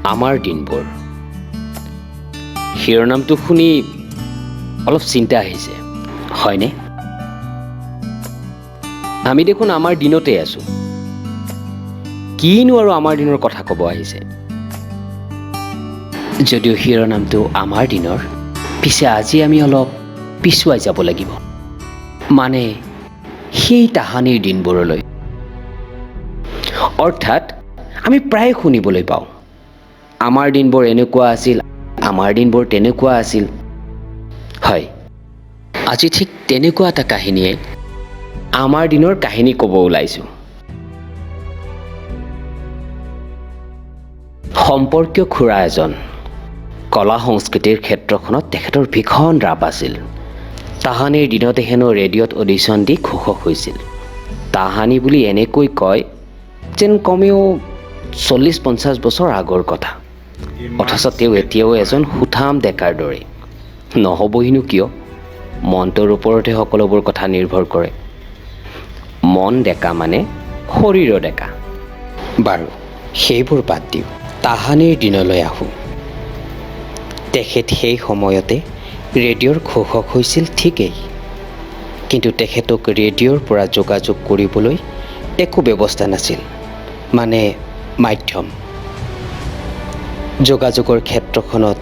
আমাৰ দিনবোৰ শিৰোনামটো শুনি অলপ চিন্তা আহিছে হয়নে আমি দেখোন আমাৰ দিনতে আছো কিনো আৰু আমাৰ দিনৰ কথা ক'ব আহিছে যদিও শিৰোনামটো আমাৰ দিনৰ পিছে আজি আমি অলপ পিছুৱাই যাব লাগিব মানে সেই তাহানিৰ দিনবোৰলৈ অৰ্থাৎ আমি প্ৰায় শুনিবলৈ পাওঁ আমাৰ দিনবোৰ এনেকুৱা আছিল আমাৰ দিনবোৰ তেনেকুৱা আছিল হয় আজি ঠিক তেনেকুৱা এটা কাহিনীয়ে আমাৰ দিনৰ কাহিনী ক'ব ওলাইছো সম্পৰ্কীয় খুৰা এজন কলা সংস্কৃতিৰ ক্ষেত্ৰখনত তেখেতৰ ভীষণ ৰাপ আছিল তাহানিৰ দিনতে হেনো ৰেডিঅ'ত অডিশ্যন দি ঘোষক হৈছিল তাহানি বুলি এনেকৈ কয় যেন কমেও 40-50 বছৰ আগৰ কথা অথচ তেওঁ এতিয়াও এজন সুঠাম ডেকাৰ দৰে নহ'বহিনো কিয় মনটোৰ ওপৰতে সকলোবোৰ কথা নিৰ্ভৰ কৰে মন ডেকা মানে শৰীৰ ডেকা বাৰু সেইবোৰ বাদ দিওঁ তাহানিৰ দিনলৈ আহোঁ তেখেত সেই সময়তে ৰেডিঅ'ৰ ঘোষক হৈছিল ঠিকেই কিন্তু তেখেতক ৰেডিঅ'ৰ পৰা যোগাযোগ কৰিবলৈ একো ব্যৱস্থা নাছিল মানে মাধ্যম যোগাযোগৰ ক্ষেত্ৰখনত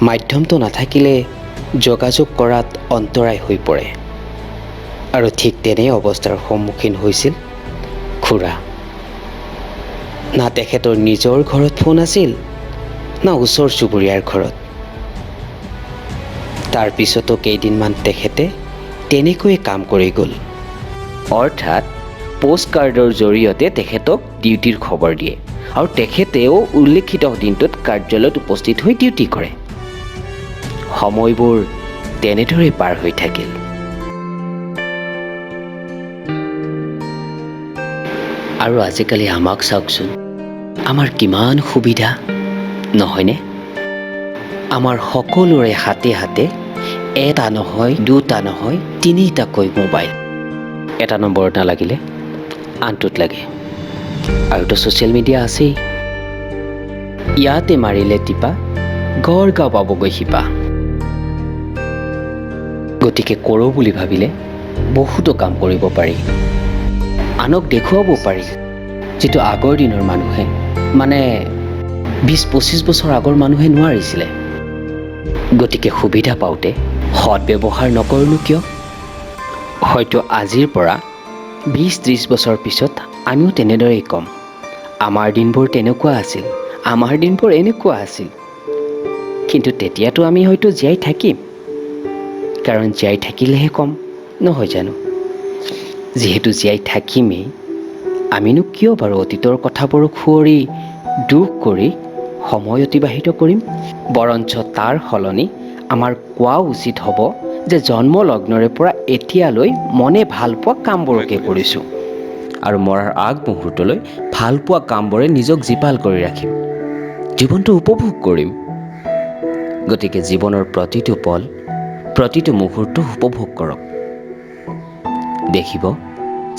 মাধ্যমটো নাথাকিলে যোগাযোগ কৰাত অন্তৰায় হৈ পৰে আৰু ঠিক তেনে অৱস্থাৰ সন্মুখীন হৈছিল খুৰা না তেখেতৰ নিজৰ ঘৰত ফোন আছিল না ওচৰ চুবুৰীয়াৰ ঘৰত তাৰ পিছতো কেইদিনমান তেখেতে তেনেকৈয়ে কাম কৰি গ'ল অৰ্থাৎ পোষ্ট কাৰ্ডৰ জৰিয়তে তেখেতক ডিউটিৰ খবৰ দিয়ে আৰু তেখেতেও উল্লেখিত দিনটোত কাৰ্যালয়ত উপস্থিত হৈ ডিউটি কৰে সময়বোৰ তেনেদৰে পাৰ হৈ থাকিল আৰু আজিকালি আমাক চাওকচোন আমাৰ কিমান সুবিধা নহয়নে আমাৰ সকলোৰে হাতে হাতে এটা নহয় দুটা নহয় তিনিটাকৈ মোবাইল এটা নম্বৰত নালাগিলে আনটোত লাগে আৰুতো ছ'চিয়েল মিডিয়া আছেই ইয়াতে মাৰিলে টিপা গড়গাঁও পাবগৈ শিপা গতিকে কৰোঁ বুলি ভাবিলে বহুতো কাম কৰিব পাৰি আনক দেখুৱাব পাৰি যিটো আগৰ দিনৰ মানুহে মানে 20-25 বছৰ আগৰ মানুহে নোৱাৰিছিলে গতিকে সুবিধা পাওঁতে সৎ ব্যৱহাৰ নকৰোঁনো কিয় হয়তো আজিৰ পৰা 20-30 বছৰ পিছত আমিও তেনেদৰেই ক'ম আমাৰ দিনবোৰ তেনেকুৱা আছিল আমাৰ দিনবোৰ এনেকুৱা আছিল কিন্তু তেতিয়াতো আমি হয়তো জীয়াই থাকিম কাৰণ জীয়াই থাকিলেহে ক'ম নহয় জানো যিহেতু জীয়াই থাকিমেই আমিনো কিয় বাৰু অতীতৰ কথাবোৰক সুঁৱৰি দুখ কৰি সময় অতিবাহিত কৰিম বৰঞ্চ তাৰ সলনি আমাৰ কোৱা উচিত হ'ব যে জন্মলগ্নৰে পৰা এতিয়ালৈ মনে ভাল পোৱা কামবোৰকে কৰিছোঁ আৰু মৰাৰ আগমুহূৰ্তলৈ ভাল পোৱা কামবোৰে নিজক জীপাল কৰি ৰাখিম জীৱনটো উপভোগ কৰিম গতিকে জীৱনৰ প্ৰতিটো পল প্ৰতিটো মুহূৰ্ত উপভোগ কৰক দেখিব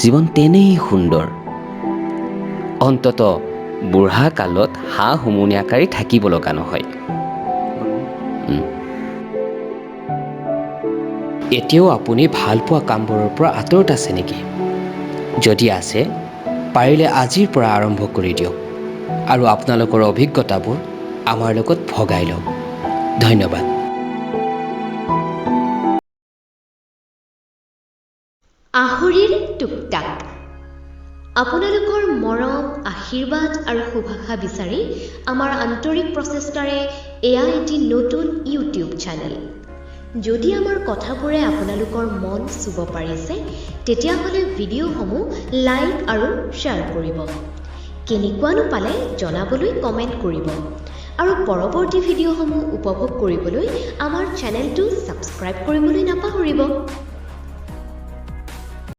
জীৱন তেনেই সুন্দৰ অন্তত বুঢ়া কালত হাঁহ হুমুনিয়াকাৰী থাকিব লগা নহয় এতিয়াও আপুনি ভাল পোৱা কামবোৰৰ পৰা আঁতৰত আছে নেকি যদি আছে পাৰিলে আজিৰ পৰা আৰম্ভ কৰি দিয়ক আৰু আপোনালোকৰ অভিজ্ঞতাবোৰ আমাৰ লগত ভগাই লওক ধন্যবাদ আহৰিৰ টুকটাক আপোনালোকৰ মৰম আশীৰ্বাদ আৰু শুভাশা বিচাৰি আমাৰ আন্তৰিক প্ৰচেষ্টাৰে এয়া এটি নতুন ইউটিউব চেনেল যদি আমাৰ কথাবোৰে আপোনালোকৰ মন চুব পাৰিছে তেতিয়াহ'লে ভিডিঅ'সমূহ লাইক আৰু শ্বেয়াৰ কৰিব কেনেকুৱানো পালে জনাবলৈ কমেণ্ট কৰিব আৰু পৰৱৰ্তী ভিডিঅ'সমূহ উপভোগ কৰিবলৈ আমাৰ চেনেলটো ছাবস্ক্ৰাইব কৰিবলৈ নাপাহৰিব